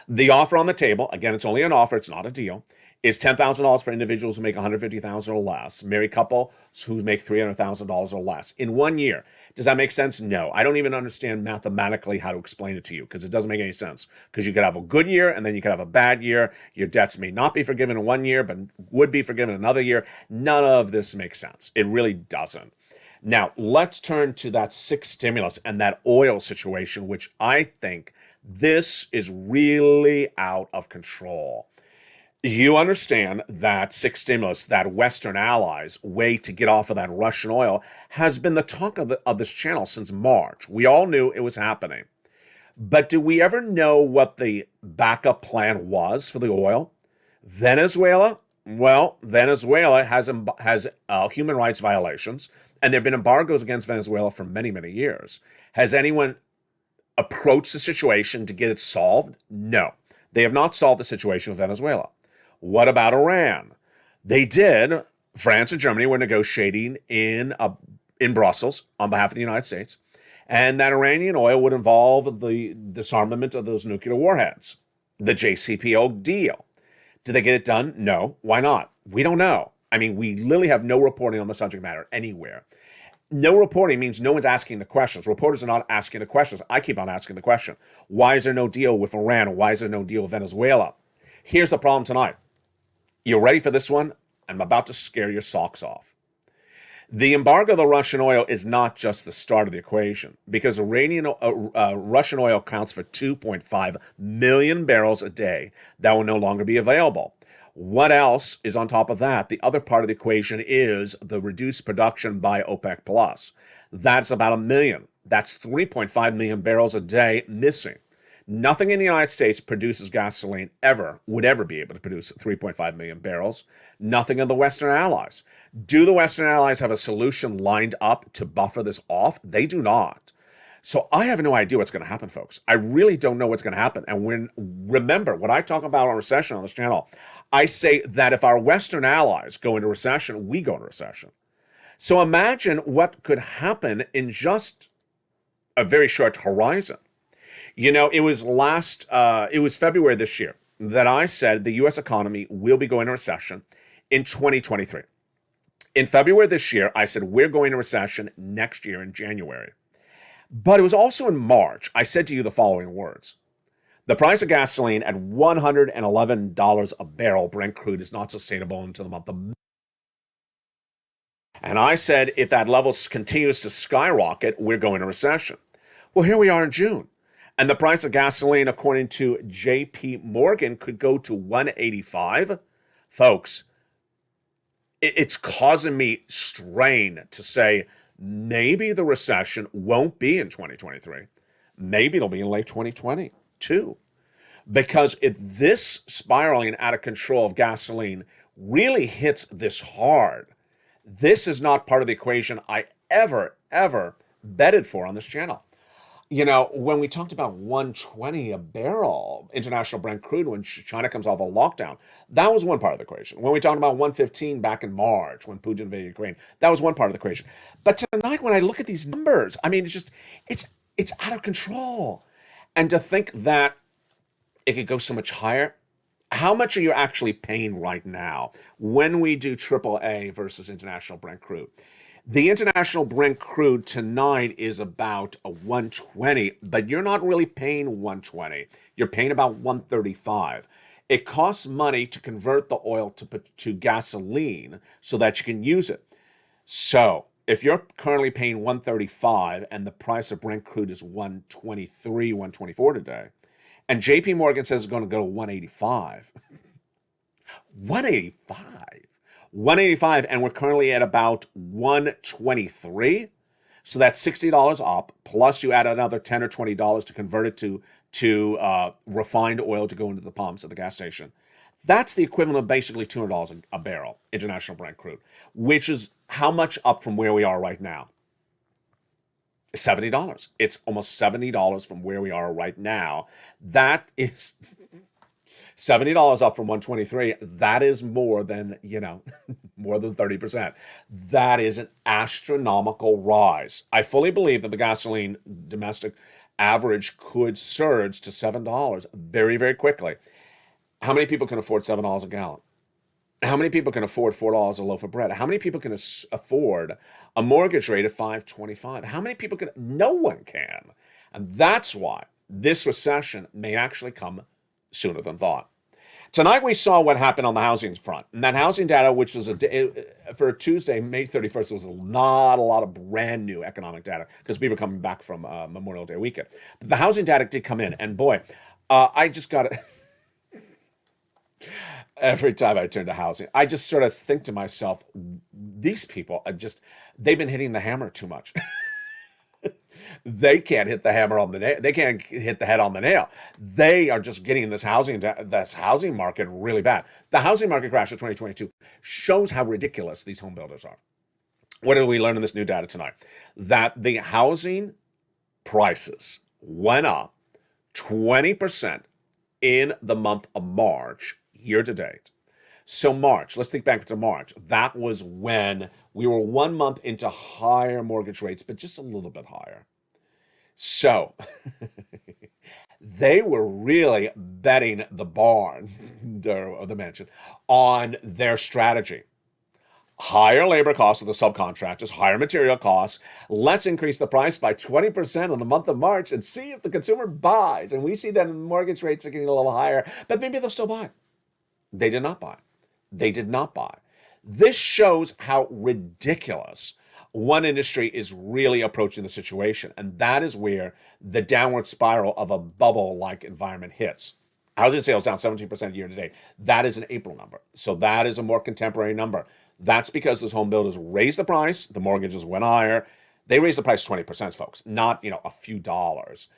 The offer on the table, again, it's only an offer, it's not a deal, is $10,000 for individuals who make $150,000 or less, married couples who make $300,000 or less in 1 year. Does that make sense? No. I don't even understand mathematically how to explain it to you because it doesn't make any sense. Because you could have a good year and then you could have a bad year. Your debts may not be forgiven in 1 year, but would be forgiven another year. None of this makes sense. It really doesn't. Now, let's turn to that sixth stimulus and that oil situation, which I think this is really out of control. You understand that sixth stimulus, that Western allies' way to get off of that Russian oil, has been the talk of this channel since March. We all knew it was happening. But do we ever know what the backup plan was for the oil? Venezuela? Well, Venezuela has human rights violations, and there have been embargoes against Venezuela for many, many years. Has anyone approached the situation to get it solved? No. They have not solved the situation with Venezuela. What about Iran? They did. France and Germany were negotiating in Brussels on behalf of the United States, and that Iranian oil would involve the disarmament of those nuclear warheads, the JCPOA deal. Did they get it done? No. Why not? We don't know. I mean, we literally have no reporting on the subject matter anywhere. No reporting means no one's asking the questions. Reporters are not asking the questions. I keep on asking the question. Why is there no deal with Iran? Why is there no deal with Venezuela? Here's the problem tonight. You ready for this one? I'm about to scare your socks off. The embargo of the Russian oil is not just the start of the equation, because Russian oil counts for 2.5 million barrels a day that will no longer be available. What else is on top of that? The other part of the equation is the reduced production by OPEC Plus. That's about 1 million. That's 3.5 million barrels a day missing. Nothing in the United States produces gasoline would ever be able to produce 3.5 million barrels. Nothing in the Western Allies. Do the Western Allies have a solution lined up to buffer this off? They do not. So I have no idea what's going to happen, folks. I really don't know what's going to happen. And remember, when I talk about a recession on this channel, I say that if our Western allies go into recession, we go into recession. So imagine what could happen in just a very short horizon. You know, it was February this year that I said the U.S. economy will be going into recession in 2023. In February this year, I said we're going into recession next year in January. But it was also in March, I said to you the following words. The price of gasoline at $111 a barrel, Brent crude, is not sustainable until the month of May. And I said if that level continues to skyrocket, we're going into recession. Well, here we are in June. And the price of gasoline, according to J.P. Morgan, could go to $185. Folks, it's causing me strain to say maybe the recession won't be in 2023. Maybe it'll be in late 2022. Because if this spiraling out of control of gasoline really hits this hard, this is not part of the equation I ever betted for on this channel. You know, when we talked about 120 a barrel, international Brent crude, when China comes off a lockdown, that was one part of the equation. When we talked about 115 back in March, when Putin invaded Ukraine, that was one part of the equation. But tonight, when I look at these numbers, I mean, it's out of control. And to think that it could go so much higher, how much are you actually paying right now when we do AAA versus international Brent crude? The international Brent crude tonight is about a 120, but you're not really paying 120. You're paying about 135. It costs money to convert the oil to gasoline so that you can use it. So if you're currently paying 135 and the price of Brent crude is 123, 124 today, and JP Morgan says it's going to go to 185. 185, and we're currently at about 123. So that's $60 up, plus you add another $10 or $20 to convert it to refined oil to go into the pumps at the gas station. That's the equivalent of basically $200 a barrel, international Brent crude, which is how much up from where we are right now? $70. It's almost $70 from where we are right now. That is $70 up from 123. That is more than, more than 30%. That is an astronomical rise. I fully believe that the gasoline domestic average could surge to $7 very, very quickly. How many people can afford $7 a gallon? How many people can afford $4 a loaf of bread? How many people can afford a mortgage rate of 5.25? How many people can? No one can. And that's why this recession may actually come sooner than thought. Tonight we saw what happened on the housing front. And that housing data, which was for Tuesday, May 31st, was not a lot of brand new economic data because people are coming back from Memorial Day weekend. But the housing data did come in. And boy, I just got it. Every time I turn to housing, I just sort of think to myself, these people they've been hitting the hammer too much. They can't hit the hammer on the nail. They can't hit the head on the nail. They are just getting this housing market really bad. The housing market crash of 2022 shows how ridiculous these home builders are. What did we learn in this new data tonight? That the housing prices went up 20% in the month of March, year to date. So March, let's think back to March. That was when we were 1 month into higher mortgage rates, but just a little bit higher. So they were really betting the barn, or the mansion, on their strategy. Higher labor costs of the subcontractors, higher material costs. Let's increase the price by 20% in the month of March and see if the consumer buys. And we see that mortgage rates are getting a little higher, but maybe they'll still buy. They did not buy. They did not buy. This shows how ridiculous one industry is really approaching the situation. And that is where the downward spiral of a bubble-like environment hits. Housing sales down 17% year to date. That is an April number. So that is a more contemporary number. That's because those home builders raised the price. The mortgages went higher. They raised the price 20%, folks, not, a few dollars.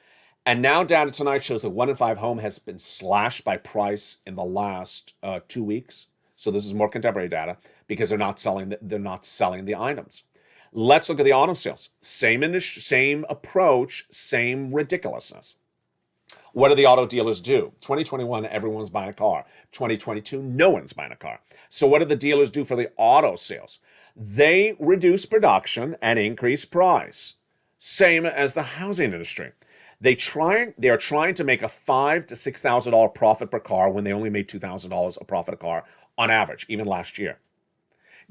And now data tonight shows that 1 in 5 home has been slashed by price in the last 2 weeks. So this is more contemporary data because they're not selling the items. Let's look at the auto sales. Same industry, same approach, same ridiculousness. What do the auto dealers do? 2021, everyone's buying a car. 2022, no one's buying a car. So what do the dealers do for the auto sales? They reduce production and increase price. Same as the housing industry. They are trying to make a $5,000 to $6,000 profit per car when they only made $2,000 a profit a car on average, even last year.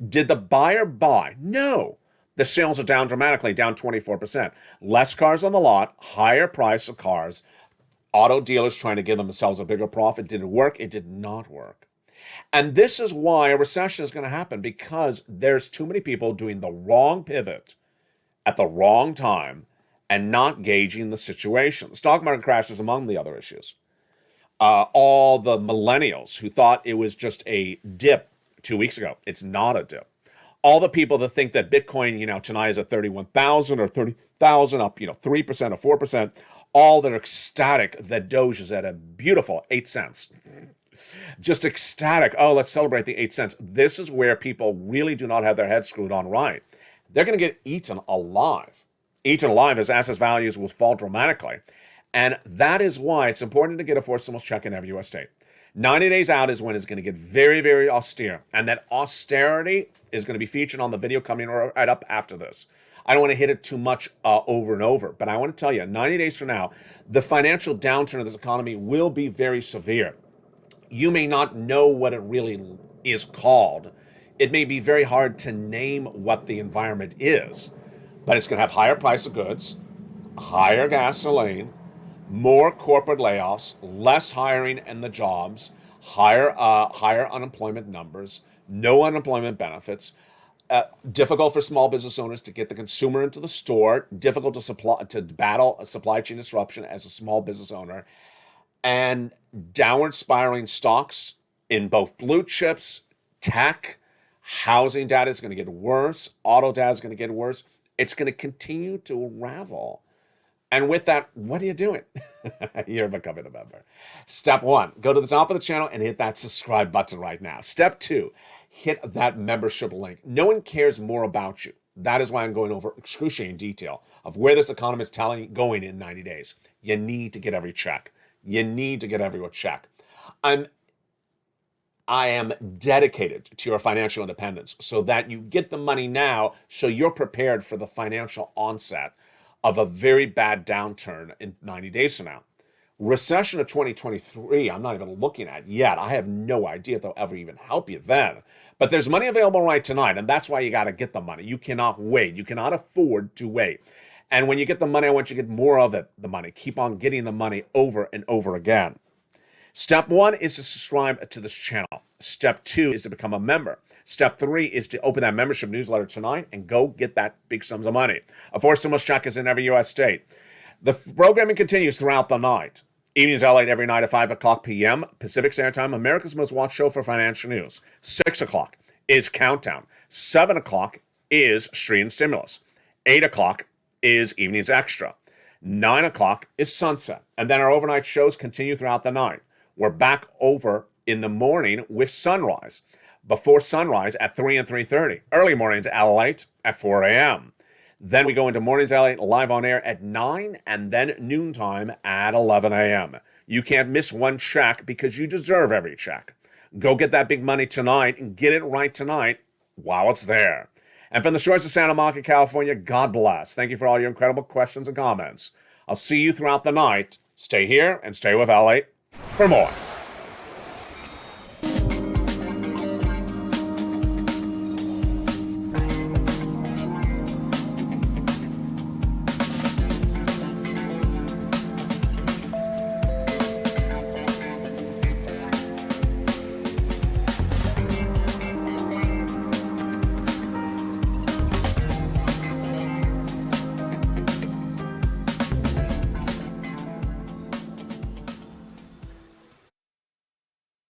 Did the buyer buy? No. The sales are down dramatically, down 24%. Less cars on the lot, higher price of cars. Auto dealers trying to give themselves a bigger profit. Did it work? It did not work. And this is why a recession is going to happen, because there's too many people doing the wrong pivot at the wrong time and not gauging the situation. The stock market crash is among the other issues. All the millennials who thought it was just a dip 2 weeks ago. It's not a dip. All the people that think that Bitcoin, tonight is at 31,000 or 30,000, up, 3% or 4%, all that are ecstatic that Doge is at a beautiful 8 cents. Just ecstatic. Oh, let's celebrate the 8 cents. This is where people really do not have their heads screwed on right. They're going to get eaten alive. Eaten alive as asset values will fall dramatically. And that is why it's important to get a forced stimulus check in every U.S. state. 90 days out is when it's going to get very, very austere. And that austerity is going to be featured on the video coming right up after this. I don't want to hit it too much over and over, but I want to tell you, 90 days from now, the financial downturn of this economy will be very severe. You may not know what it really is called. It may be very hard to name what the environment is, but it's going to have higher price of goods, higher gasoline, more corporate layoffs, less hiring in the jobs, higher unemployment numbers, no unemployment benefits, difficult for small business owners to get the consumer into the store, difficult to battle a supply chain disruption as a small business owner, and downward spiraling stocks in both blue chips, tech, housing data is going to get worse, auto data is going to get worse. It's going to continue to unravel. And with that, what are you doing? You're becoming a member. Step 1, go to the top of the channel and hit that subscribe button right now. Step 2, hit that membership link. No one cares more about you. That is why I'm going over excruciating detail of where this economy is going in 90 days. You need to get every check. You need to get every check. I am dedicated to your financial independence so that you get the money now so you're prepared for the financial onset of a very bad downturn in 90 days from now. Recession of 2023, I'm not even looking at yet. I have no idea if they'll ever even help you then. But there's money available right tonight, and that's why you got to get the money. You cannot wait. You cannot afford to wait. And when you get the money, I want you to get more of it, the money. Keep on getting the money over and over again. Step 1 is to subscribe to this channel. Step 2 is to become a member. Step 3 is to open that membership newsletter tonight and go get that big sums of money. A forced stimulus check is in every U.S. state. The programming continues throughout the night. Evenings LALATE every night at 5 o'clock p.m. Pacific Standard Time, America's most watched show for financial news. 6 o'clock is Countdown. 7 o'clock is Street and Stimulus. 8 o'clock is Evenings Extra. 9 o'clock is Sunset. And then our overnight shows continue throughout the night. We're back over in the morning with Sunrise. Before sunrise at 3 and 3:30. Early mornings LALATE at 4 a.m. Then we go into mornings LALATE live on air at 9 and then noontime at 11 a.m. You can't miss one check because you deserve every check. Go get that big money tonight and get it right tonight while it's there. And from the shores of Santa Monica, California, God bless. Thank you for all your incredible questions and comments. I'll see you throughout the night. Stay here and stay with LALATE for more.